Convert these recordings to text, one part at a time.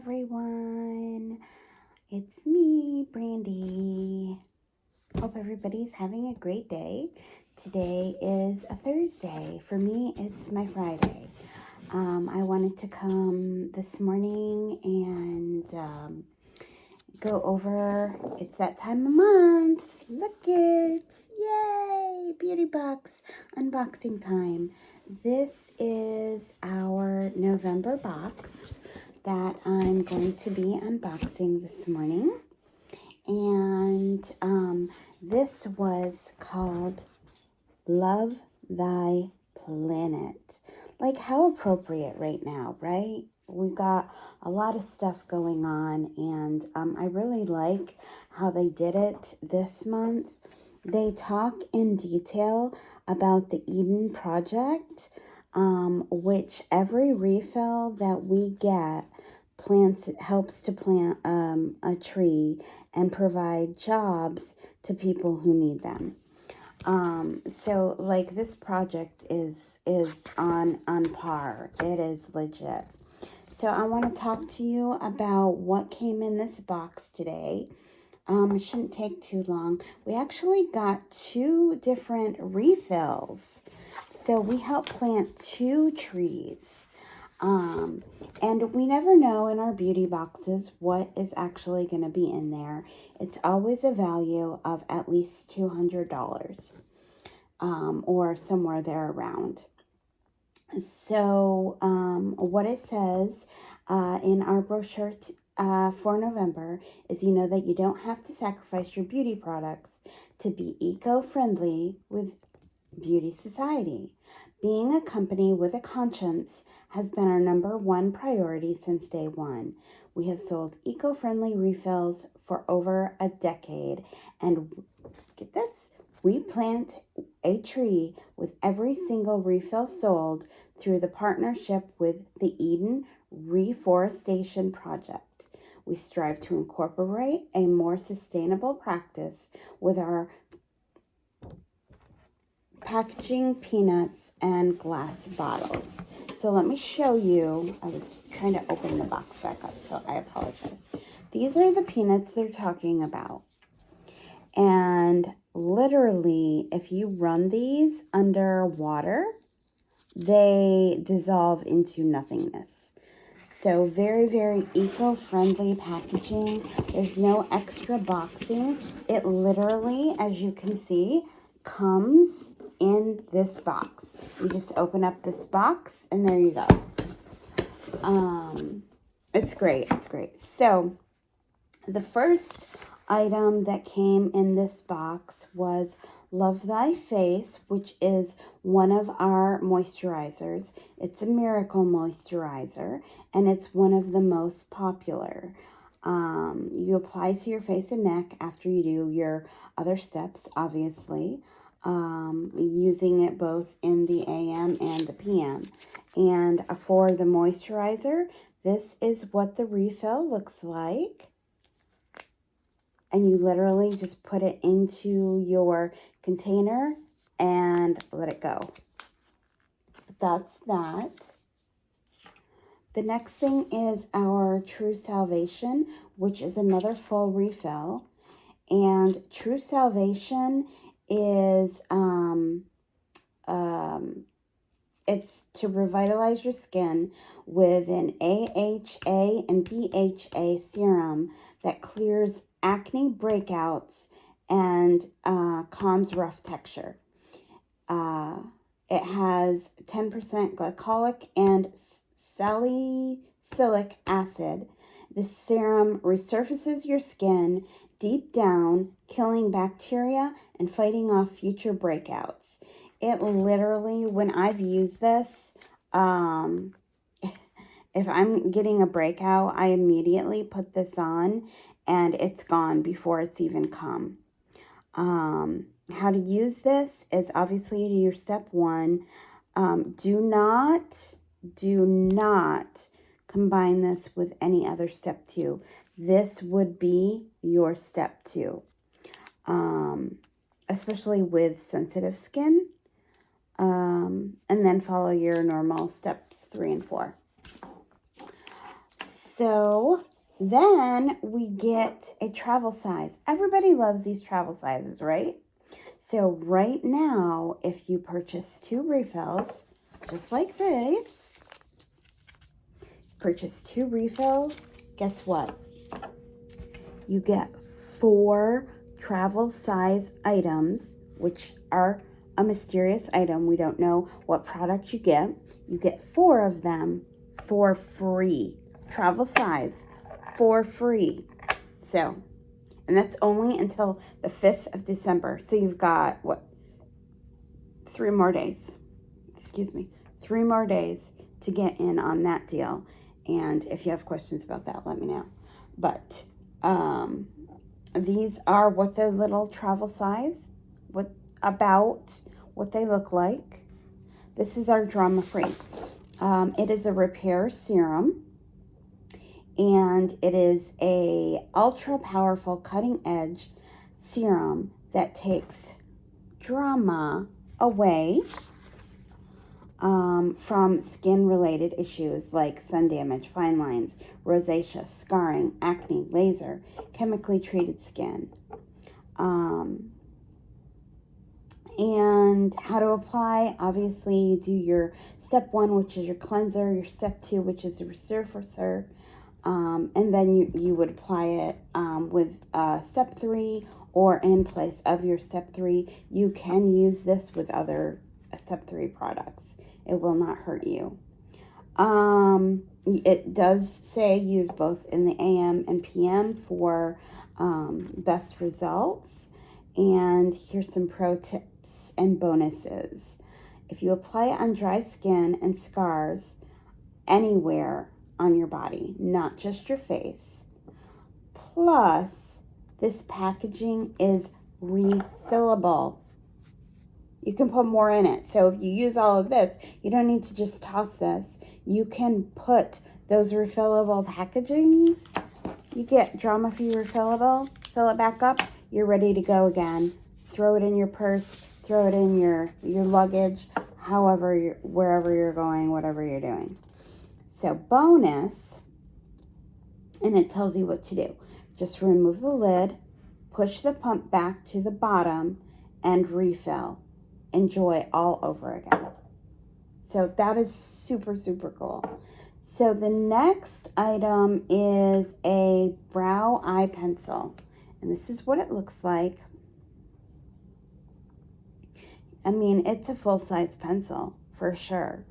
everyone. It's me, Brandy. Hope everybody's having a great day. Today is a Thursday. For me, it's my Friday. I wanted to come this morning and go over, it's that time of month. Look it. Yay! Beauty box unboxing time. This is our November box that I'm going to be unboxing this morning. And this was called Love Thy Planet. Like, how appropriate right now, right? We've got a lot of stuff going on, and I really like how they did it this month. They talk in detail about the Eden Project, which every refill that we get helps to plant a tree and provide jobs to people who need them. So like this project is on par. It is legit. So I want to talk to you about what came in this box today. It shouldn't take too long. We actually got 2 different refills. So we helped plant 2 trees. And we never know in our beauty boxes what is actually going to be in there. It's always a value of at least $200 or somewhere there around. So what it says in our brochure for November is you know that you don't have to sacrifice your beauty products to be eco-friendly with Beauty Society. Being a company with a conscience has been our #1 priority since day one. We have sold eco-friendly refills for over a decade, and get this, we plant a tree with every single refill sold through the partnership with the Eden Reforestation Project. We strive to incorporate a more sustainable practice with our packaging, peanuts, and glass bottles. So let me show you. I was trying to open the box back up, so I apologize. These are the peanuts they're talking about. And literally, if you run these under water, they dissolve into nothingness. So very, very eco-friendly packaging. There's no extra boxing. It literally, as you can see, comes in this box. You just open up this box and there you go. It's great. It's great. So the first item that came in this box was Love Thy Face, which is one of our moisturizers. It's a miracle moisturizer, and it's one of the most popular. You apply to your face and neck after you do your other steps, obviously, using it both in the AM and the PM. And for the moisturizer, this is what the refill looks like. And you literally just put it into your container and let it go. That's that. The next thing is our True Salvation, which is another full refill. And True Salvation is, it's to revitalize your skin with an AHA and BHA serum that clears acne breakouts and calms rough texture. It has 10% glycolic and salicylic acid. The serum resurfaces your skin deep down, killing bacteria and fighting off future breakouts. It literally, when I've used this, if I'm getting a breakout, I immediately put this on and it's gone before it's even come. How to use this is obviously your step 1. Do not combine this with any other step 2. This would be your step 2, especially with sensitive skin. And then follow your normal steps 3 and 4. So then we get a travel size. Everybody loves these travel sizes, right? So right now, if you purchase 2 refills, just like this, purchase 2 refills, guess what? You get 4 travel size items, which are a mysterious item. We don't know what product you get. You get 4 of them for free. Travel size for free. So, and that's only until the 5th of December. So you've got, what, 3 more days. Excuse me. 3 more days to get in on that deal. And if you have questions about that, let me know. But these are what the little travel size, what they look like. This is our drama-free. It is a repair serum, and it is a ultra powerful cutting edge serum that takes drama away from skin-related issues like sun damage, fine lines, rosacea, scarring, acne, laser, chemically treated skin. And how to apply, obviously you do your step 1, which is your cleanser, your step 2, which is your resurfacer, and then you would apply it with step 3, or in place of your step 3. You can use this with other step 3 products. It will not hurt you. It does say use both in the AM and PM for best results. And here's some pro tips and bonuses. If you apply it on dry skin and scars anywhere on your body, not just your face, plus this packaging is refillable. You can put more in it. So if you use all of this, you don't need to just toss this. You can put those refillable packagings. You get drama-free refillable, fill it back up, you're ready to go again. Throw it in your purse, throw it in your luggage, wherever you're going, whatever you're doing. So bonus, and it tells you what to do. Just remove the lid, push the pump back to the bottom, and refill. Enjoy all over again. So that is super, super cool. So the next item is a brow eye pencil. And this is what it looks like. I mean, it's a full-size pencil for sure.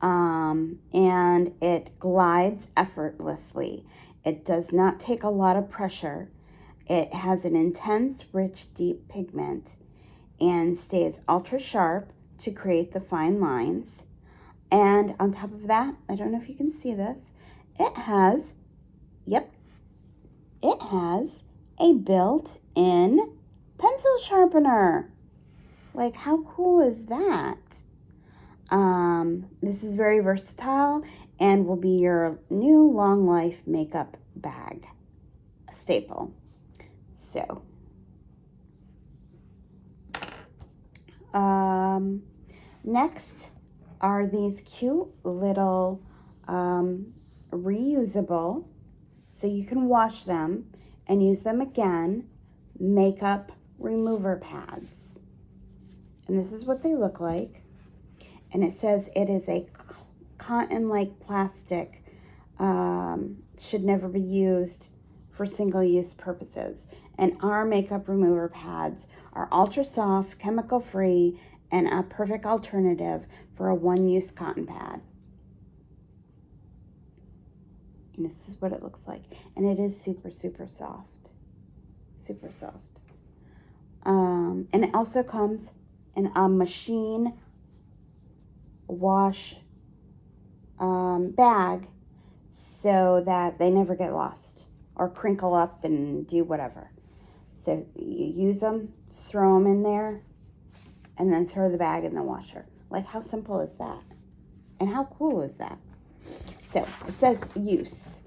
And it glides effortlessly. It does not take a lot of pressure. It has an intense, rich, deep pigment and stays ultra sharp to create the fine lines. And on top of that, I don't know if you can see this, it has a built-in pencil sharpener. Like, how cool is that? This is very versatile and will be your new long life makeup bag, a staple. So, next are these cute little reusable, so you can wash them and use them again, makeup remover pads. And this is what they look like. And it says it is a cotton-like plastic, should never be used for single-use purposes. And our makeup remover pads are ultra soft, chemical free, and a perfect alternative for a one-use cotton pad. And this is what it looks like. And it is super, super soft. Super soft. And it also comes in a machine wash bag so that they never get lost or crinkle up and do whatever. So you use them, throw them in there, and then throw the bag in the washer. Like, how simple is that? And how cool is that? So it says use.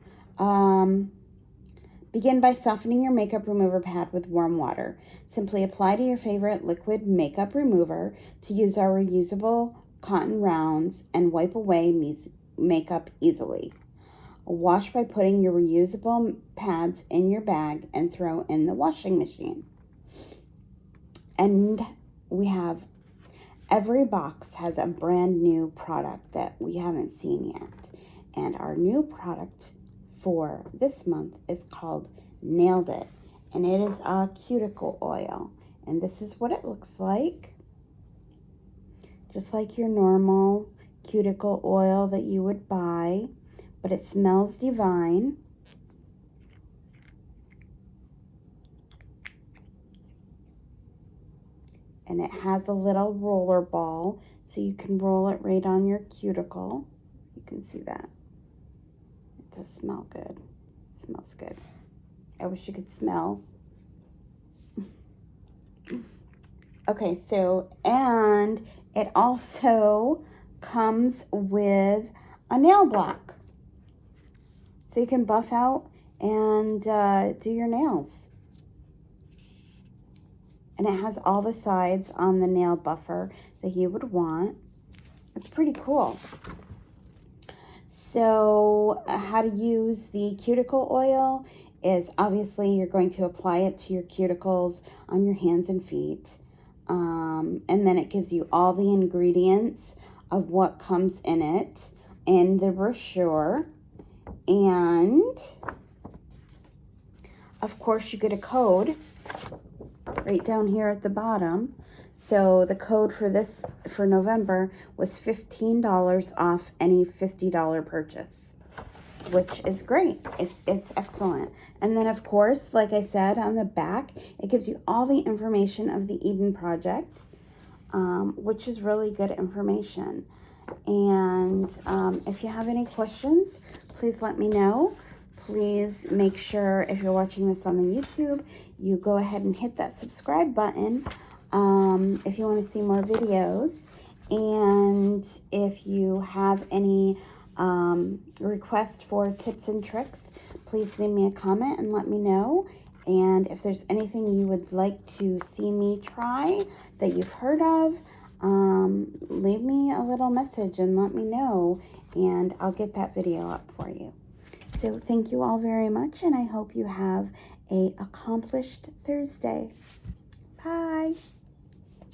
Begin by softening your makeup remover pad with warm water. Simply apply to your favorite liquid makeup remover to use our reusable cotton rounds and wipe away makeup easily. Wash by putting your reusable pads in your bag and throw in the washing machine. And we have, every box has a brand new product that we haven't seen yet. And our new product for this month is called Nailed It. And it is a cuticle oil. And this is what it looks like. Just like your normal cuticle oil that you would buy. But it smells divine. And it has a little roller ball, so you can roll it right on your cuticle. You can see that. It does smell good. It smells good. I wish you could smell. Okay, so, and it also comes with a nail block. So you can buff out and do your nails. And it has all the sides on the nail buffer that you would want. It's pretty cool. So how to use the cuticle oil is obviously you're going to apply it to your cuticles on your hands and feet. And then it gives you all the ingredients of what comes in it in the brochure. And of course you get a code right down here at the bottom. So the code for this, for November, was $15 off any $50 purchase, which is great. It's excellent. And then of course, like I said, on the back, it gives you all the information of the Eden Project, which is really good information. And if you have any questions, please let me know. Please make sure, if you're watching this on the YouTube, you go ahead and hit that subscribe button if you want to see more videos. And if you have any requests for tips and tricks, please leave me a comment and let me know. And if there's anything you would like to see me try that you've heard of, leave me a little message and let me know, and I'll get that video up for you. So thank you all very much, and I hope you have a accomplished Thursday. Bye.